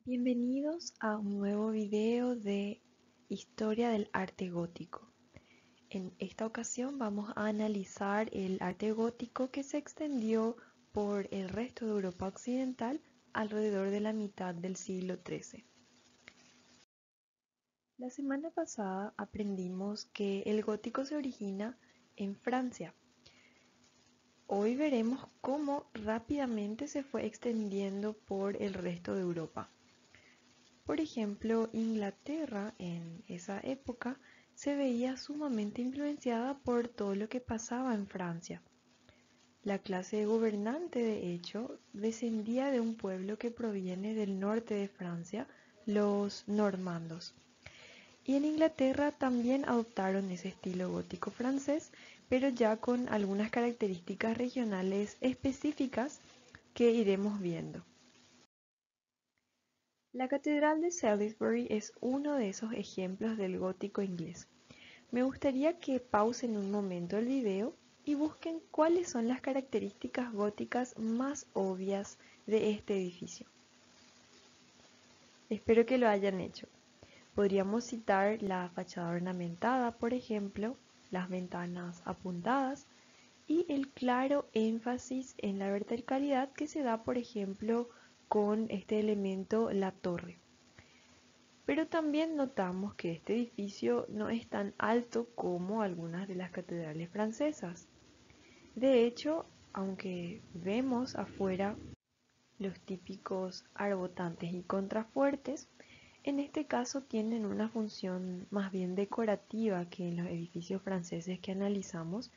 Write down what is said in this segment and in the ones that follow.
Bienvenidos a un nuevo video de Historia del arte gótico. En esta ocasión vamos a analizar el arte gótico que se extendió por el resto de Europa occidental alrededor de la mitad del siglo XIII. La semana pasada aprendimos que el gótico se origina en Francia. Hoy veremos cómo rápidamente se fue extendiendo por el resto de Europa. Por ejemplo, Inglaterra en esa época se veía sumamente influenciada por todo lo que pasaba en Francia. La clase gobernante, de hecho, descendía de un pueblo que proviene del norte de Francia, los normandos. Y en Inglaterra también adoptaron ese estilo gótico francés, pero ya con algunas características regionales específicas que iremos viendo. La Catedral de Salisbury es uno de esos ejemplos del gótico inglés. Me gustaría que pausen un momento el video y busquen cuáles son las características góticas más obvias de este edificio. Espero que lo hayan hecho. Podríamos citar la fachada ornamentada, por ejemplo, las ventanas apuntadas y el claro énfasis en la verticalidad que se da, por ejemplo, con este elemento, la torre. Pero también notamos que este edificio no es tan alto como algunas de las catedrales francesas. De hecho, aunque vemos afuera los típicos arbotantes y contrafuertes, en este caso tienen una función más bien decorativa que en los edificios franceses que analizamos,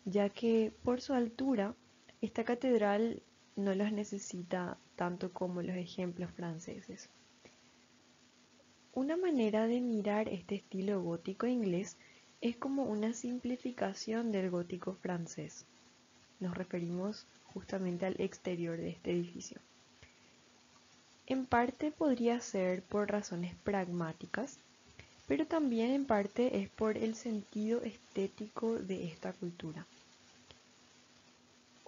ya que por su altura, esta catedral no los necesita tanto como los ejemplos franceses. Una manera de mirar este estilo gótico inglés es como una simplificación del gótico francés. Nos referimos justamente al exterior de este edificio. En parte podría ser por razones pragmáticas, pero también en parte es por el sentido estético de esta cultura.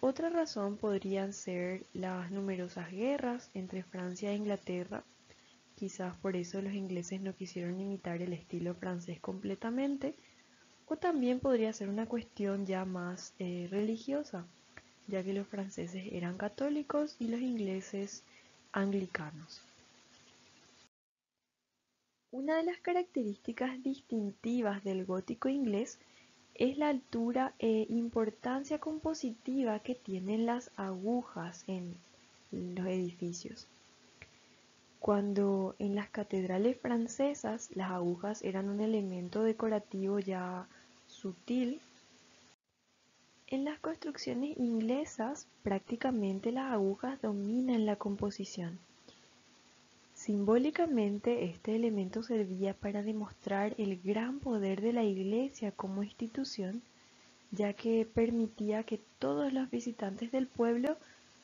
Otra razón podrían ser las numerosas guerras entre Francia e Inglaterra. Quizás por eso los ingleses no quisieron imitar el estilo francés completamente, o también podría ser una cuestión ya más religiosa, ya que los franceses eran católicos y los ingleses anglicanos. Una de las características distintivas del gótico inglés es la altura e importancia compositiva que tienen las agujas en los edificios. Cuando en las catedrales francesas las agujas eran un elemento decorativo ya sutil, en las construcciones inglesas prácticamente las agujas dominan la composición. Simbólicamente este elemento servía para demostrar el gran poder de la Iglesia como institución, ya que permitía que todos los visitantes del pueblo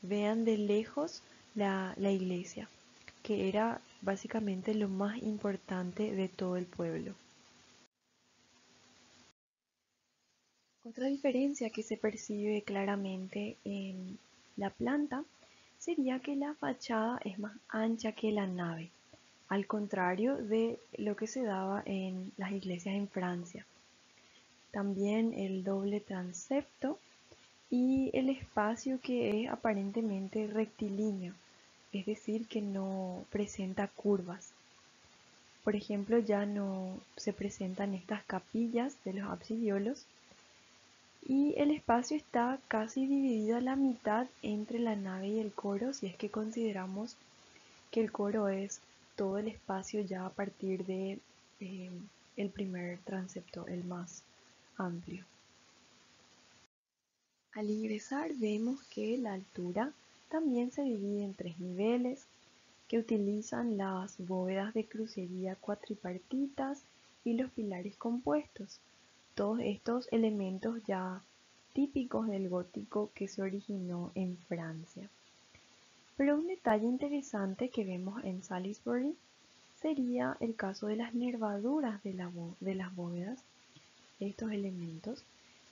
vean de lejos la iglesia, que era básicamente lo más importante de todo el pueblo. Otra diferencia que se percibe claramente en la planta sería que la fachada es más ancha que la nave, al contrario de lo que se daba en las iglesias en Francia. También el doble transepto y el espacio que es aparentemente rectilíneo, es decir, que no presenta curvas. Por ejemplo, ya no se presentan estas capillas de los absidiolos y el espacio está casi dividido a la mitad entre la nave y el coro, si es que consideramos que el coro es todo el espacio ya a partir de el primer transepto, el más amplio. Al ingresar vemos que la altura también se divide en 3 niveles que utilizan las bóvedas de crucería cuatripartitas y los pilares compuestos, todos estos elementos ya típicos del gótico que se originó en Francia. Pero un detalle interesante que vemos en Salisbury sería el caso de las nervaduras de las bóvedas. Estos elementos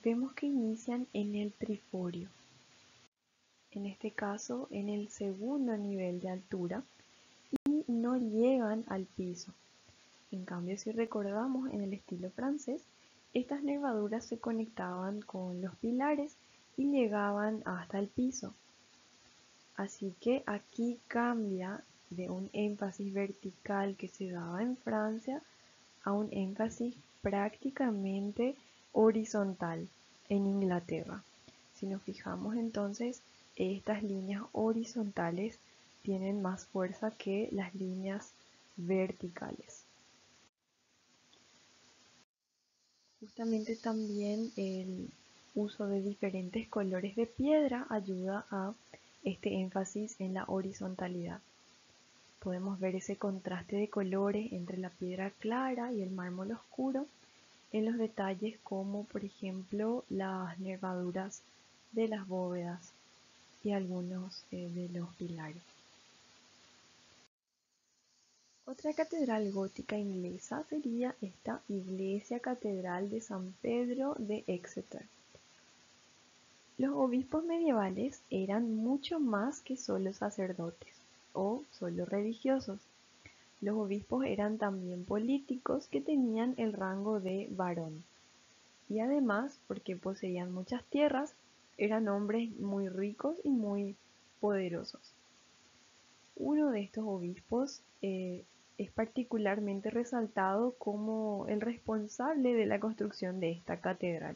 vemos que inician en el triforio, en este caso en el segundo nivel de altura, y no llegan al piso. En cambio, si recordamos en el estilo francés, estas nervaduras se conectaban con los pilares y llegaban hasta el piso. Así que aquí cambia de un énfasis vertical que se daba en Francia a un énfasis prácticamente horizontal en Inglaterra. Si nos fijamos entonces, estas líneas horizontales tienen más fuerza que las líneas verticales. Justamente también el uso de diferentes colores de piedra ayuda a este énfasis en la horizontalidad. Podemos ver ese contraste de colores entre la piedra clara y el mármol oscuro en los detalles como por ejemplo las nervaduras de las bóvedas y algunos de los pilares. Otra catedral gótica inglesa sería esta Iglesia Catedral de San Pedro de Exeter. Los obispos medievales eran mucho más que solo sacerdotes o solo religiosos. Los obispos eran también políticos que tenían el rango de varón. Y además, porque poseían muchas tierras, eran hombres muy ricos y muy poderosos. Uno de estos obispos es particularmente resaltado como el responsable de la construcción de esta catedral.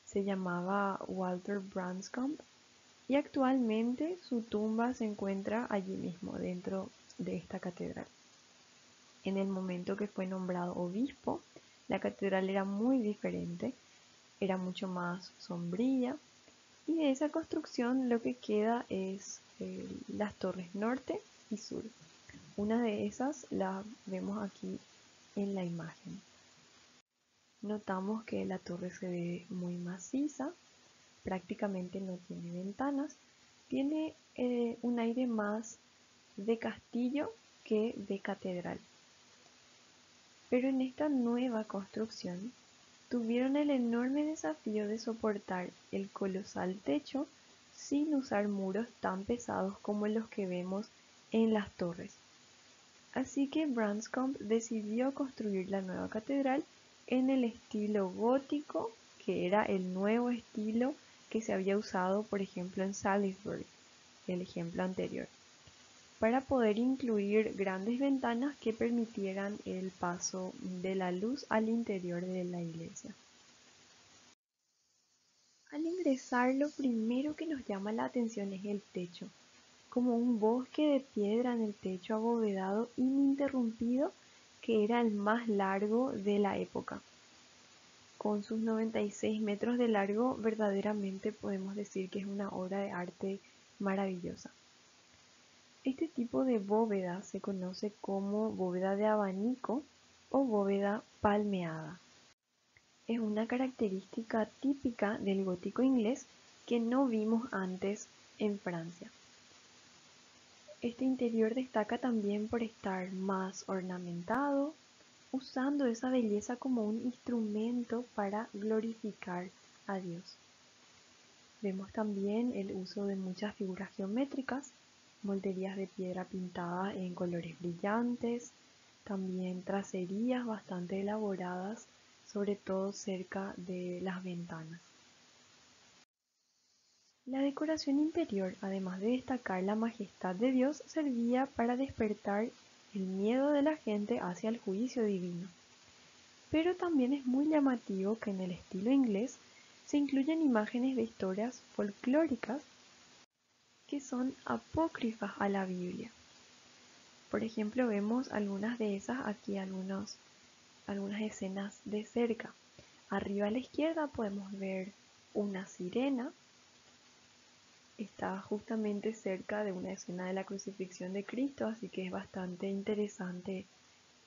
Se llamaba Walter Branscombe y actualmente su tumba se encuentra allí mismo, dentro de esta catedral. En el momento que fue nombrado obispo, la catedral era muy diferente, era mucho más sombría, y de esa construcción lo que queda es las torres norte y sur. Una de esas la vemos aquí en la imagen. Notamos que la torre se ve muy maciza, prácticamente no tiene ventanas, tiene un aire más de castillo que de catedral. Pero en esta nueva construcción tuvieron el enorme desafío de soportar el colosal techo sin usar muros tan pesados como los que vemos en las torres. Así que Branscombe decidió construir la nueva catedral en el estilo gótico, que era el nuevo estilo que se había usado, por ejemplo, en Salisbury, el ejemplo anterior, para poder incluir grandes ventanas que permitieran el paso de la luz al interior de la iglesia. Al ingresar, lo primero que nos llama la atención es el techo, como un bosque de piedra en el techo abovedado ininterrumpido que era el más largo de la época. Con sus 96 metros de largo, verdaderamente podemos decir que es una obra de arte maravillosa. Este tipo de bóveda se conoce como bóveda de abanico o bóveda palmeada. Es una característica típica del gótico inglés que no vimos antes en Francia. Este interior destaca también por estar más ornamentado, usando esa belleza como un instrumento para glorificar a Dios. Vemos también el uso de muchas figuras geométricas, molderías de piedra pintadas en colores brillantes, también tracerías bastante elaboradas, sobre todo cerca de las ventanas. La decoración interior, además de destacar la majestad de Dios, servía para despertar el miedo de la gente hacia el juicio divino. Pero también es muy llamativo que en el estilo inglés se incluyen imágenes de historias folclóricas que son apócrifas a la Biblia. Por ejemplo, vemos algunas de esas aquí, algunas escenas de cerca. Arriba a la izquierda podemos ver una sirena. Está justamente cerca de una escena de la crucifixión de Cristo, así que es bastante interesante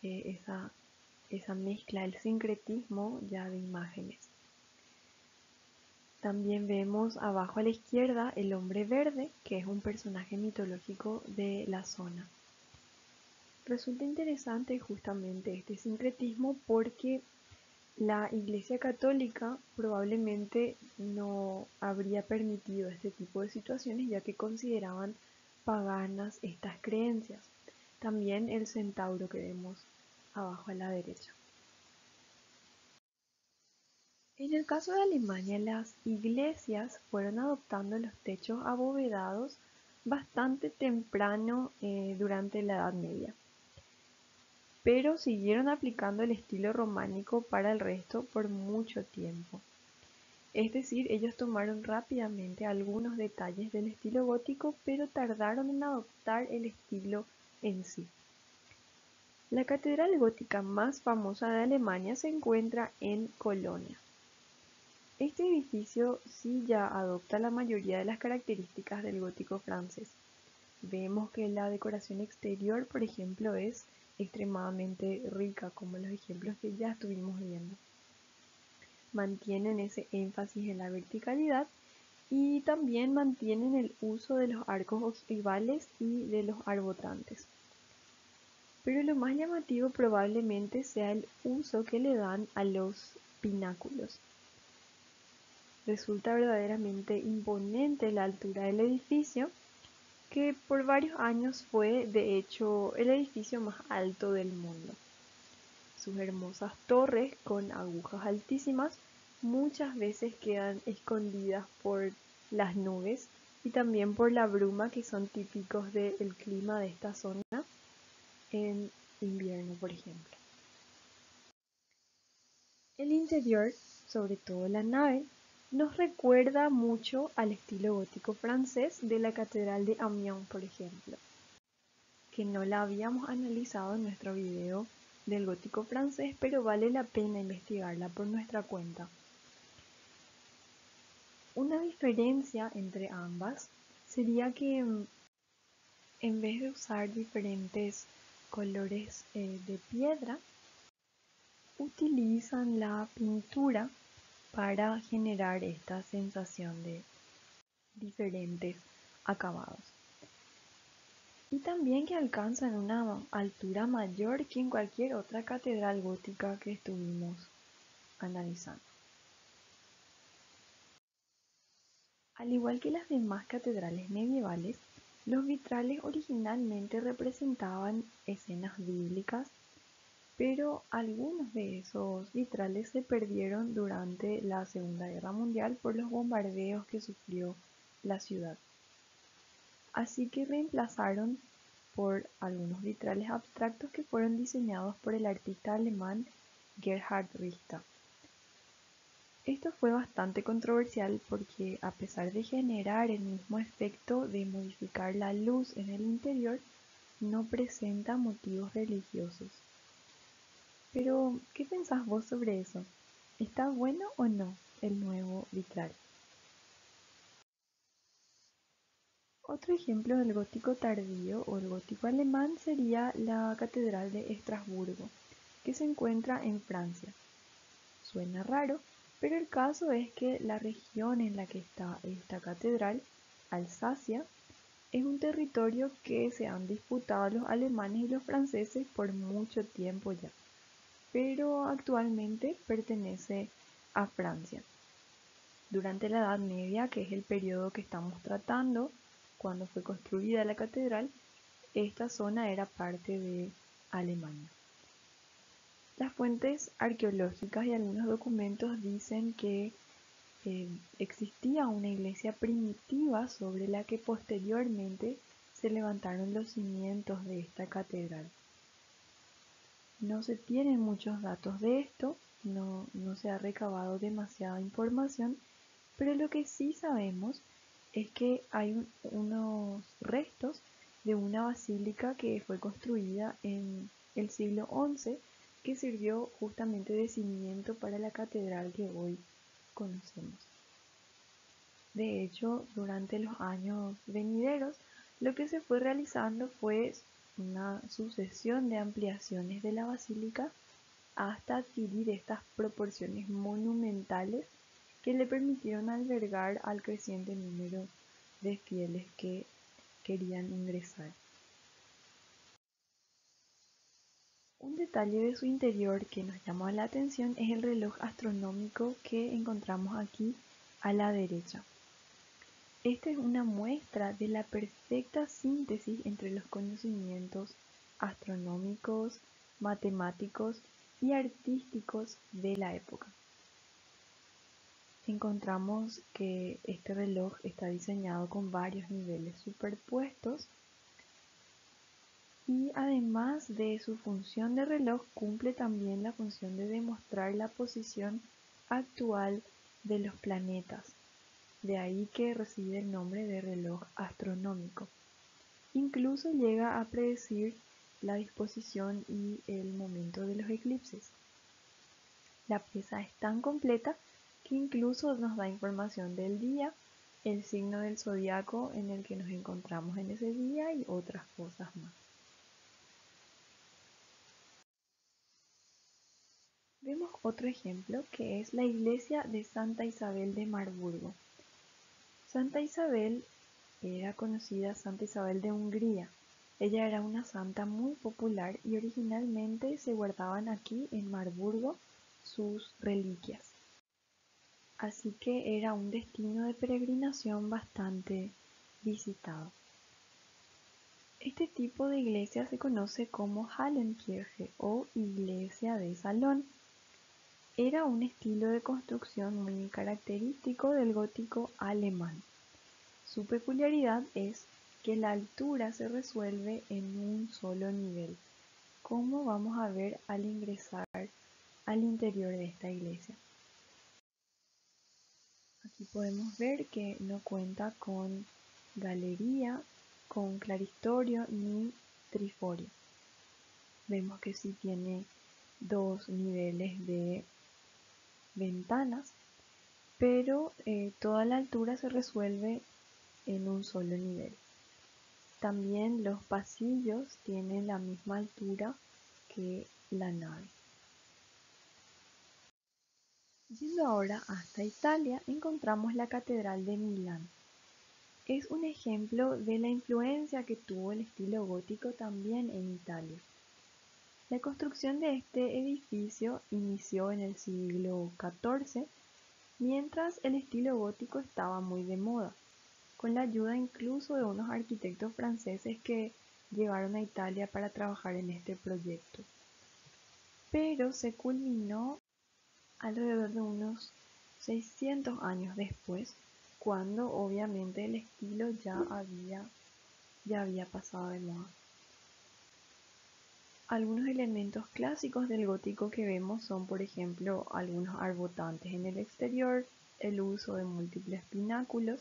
esa mezcla, el sincretismo ya de imágenes. También vemos abajo a la izquierda el hombre verde, que es un personaje mitológico de la zona. Resulta interesante justamente este sincretismo porque la Iglesia Católica probablemente no habría permitido este tipo de situaciones ya que consideraban paganas estas creencias. También el centauro que vemos abajo a la derecha. En el caso de Alemania, las iglesias fueron adoptando los techos abovedados bastante temprano durante la Edad Media, pero siguieron aplicando el estilo románico para el resto por mucho tiempo. Es decir, ellos tomaron rápidamente algunos detalles del estilo gótico, pero tardaron en adoptar el estilo en sí. La catedral gótica más famosa de Alemania se encuentra en Colonia. Este edificio sí ya adopta la mayoría de las características del gótico francés. Vemos que la decoración exterior, por ejemplo, es extremadamente rica, como los ejemplos que ya estuvimos viendo. Mantienen ese énfasis en la verticalidad y también mantienen el uso de los arcos ojivales y de los arbotantes. Pero lo más llamativo probablemente sea el uso que le dan a los pináculos. Resulta verdaderamente imponente la altura del edificio, que por varios años fue, de hecho, el edificio más alto del mundo. Sus hermosas torres con agujas altísimas muchas veces quedan escondidas por las nubes y también por la bruma que son típicos del clima de esta zona en invierno, por ejemplo. El interior, sobre todo la nave, nos recuerda mucho al estilo gótico francés de la Catedral de Amiens, por ejemplo, que no la habíamos analizado en nuestro video del gótico francés, pero vale la pena investigarla por nuestra cuenta. Una diferencia entre ambas sería que en vez de usar diferentes colores de piedra, utilizan la pintura para generar esta sensación de diferentes acabados. Y también que alcanzan una altura mayor que en cualquier otra catedral gótica que estuvimos analizando. Al igual que las demás catedrales medievales, los vitrales originalmente representaban escenas bíblicas, pero algunos de esos vitrales se perdieron durante la Segunda Guerra Mundial por los bombardeos que sufrió la ciudad. Así que reemplazaron por algunos vitrales abstractos que fueron diseñados por el artista alemán Gerhard Richter. Esto fue bastante controversial porque, a pesar de generar el mismo efecto de modificar la luz en el interior, no presenta motivos religiosos. Pero, ¿qué pensás vos sobre eso? ¿Está bueno o no el nuevo vitral? Otro ejemplo del gótico tardío o el gótico alemán sería la Catedral de Estrasburgo, que se encuentra en Francia. Suena raro, pero el caso es que la región en la que está esta catedral, Alsacia, es un territorio que se han disputado los alemanes y los franceses por mucho tiempo ya, pero actualmente pertenece a Francia. Durante la Edad Media, que es el periodo que estamos tratando, cuando fue construida la catedral, esta zona era parte de Alemania. Las fuentes arqueológicas y algunos documentos dicen que existía una iglesia primitiva sobre la que posteriormente se levantaron los cimientos de esta catedral. No se tienen muchos datos de esto, no se ha recabado demasiada información, pero lo que sí sabemos es que hay unos restos de una basílica que fue construida en el siglo XI que sirvió justamente de cimiento para la catedral que hoy conocemos. De hecho, durante los años venideros, lo que se fue realizando fue una sucesión de ampliaciones de la basílica hasta adquirir estas proporciones monumentales que le permitieron albergar al creciente número de fieles que querían ingresar. Un detalle de su interior que nos llama la atención es el reloj astronómico que encontramos aquí a la derecha. Esta es una muestra de la perfecta síntesis entre los conocimientos astronómicos, matemáticos y artísticos de la época. Encontramos que este reloj está diseñado con varios niveles superpuestos y además de su función de reloj cumple también la función de demostrar la posición actual de los planetas. De ahí que recibe el nombre de reloj astronómico. Incluso llega a predecir la disposición y el momento de los eclipses. La pieza es tan completa que incluso nos da información del día, el signo del zodiaco en el que nos encontramos en ese día y otras cosas más. Vemos otro ejemplo que es la iglesia de Santa Isabel de Marburgo. Santa Isabel era conocida Santa Isabel de Hungría. Ella era una santa muy popular y originalmente se guardaban aquí en Marburgo sus reliquias. Así que era un destino de peregrinación bastante visitado. Este tipo de iglesia se conoce como Hallenkirche o iglesia de salón. Era un estilo de construcción muy característico del gótico alemán. Su peculiaridad es que la altura se resuelve en un solo nivel, como vamos a ver al ingresar al interior de esta iglesia. Aquí podemos ver que no cuenta con galería, con claristorio ni triforio. Vemos que sí tiene dos niveles de ventanas, pero toda la altura se resuelve en un solo nivel. También los pasillos tienen la misma altura que la nave. Yendo ahora hasta Italia, encontramos la Catedral de Milán. Es un ejemplo de la influencia que tuvo el estilo gótico también en Italia. La construcción de este edificio inició en el siglo XIV, mientras el estilo gótico estaba muy de moda, con la ayuda incluso de unos arquitectos franceses que llegaron a Italia para trabajar en este proyecto. Pero se culminó alrededor de unos 600 años después, cuando obviamente el estilo ya había pasado de moda. Algunos elementos clásicos del gótico que vemos son, por ejemplo, algunos arbotantes en el exterior, el uso de múltiples pináculos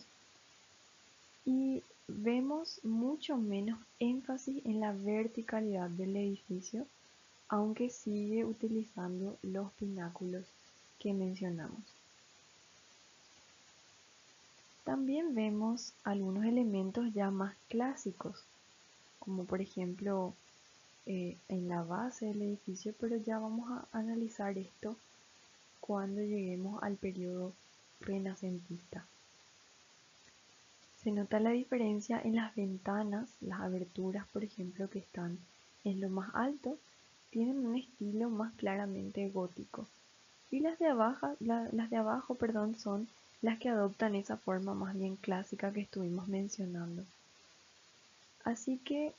y vemos mucho menos énfasis en la verticalidad del edificio, aunque sigue utilizando los pináculos que mencionamos. También vemos algunos elementos ya más clásicos, como por ejemplo en la base del edificio, pero ya vamos a analizar esto cuando lleguemos al periodo renacentista. Se nota la diferencia en las ventanas, las aberturas, por ejemplo, que están en lo más alto, tienen un estilo más claramente gótico. Y las de abajo, son las que adoptan esa forma más bien clásica que estuvimos mencionando. Así que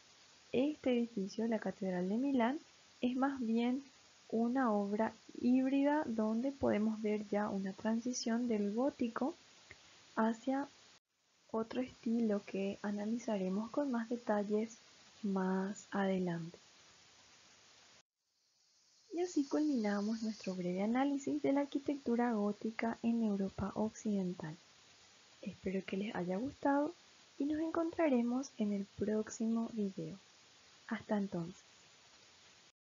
este edificio, la Catedral de Milán, es más bien una obra híbrida donde podemos ver ya una transición del gótico hacia otro estilo que analizaremos con más detalles más adelante. Y así culminamos nuestro breve análisis de la arquitectura gótica en Europa Occidental. Espero que les haya gustado y nos encontraremos en el próximo video. Hasta entonces.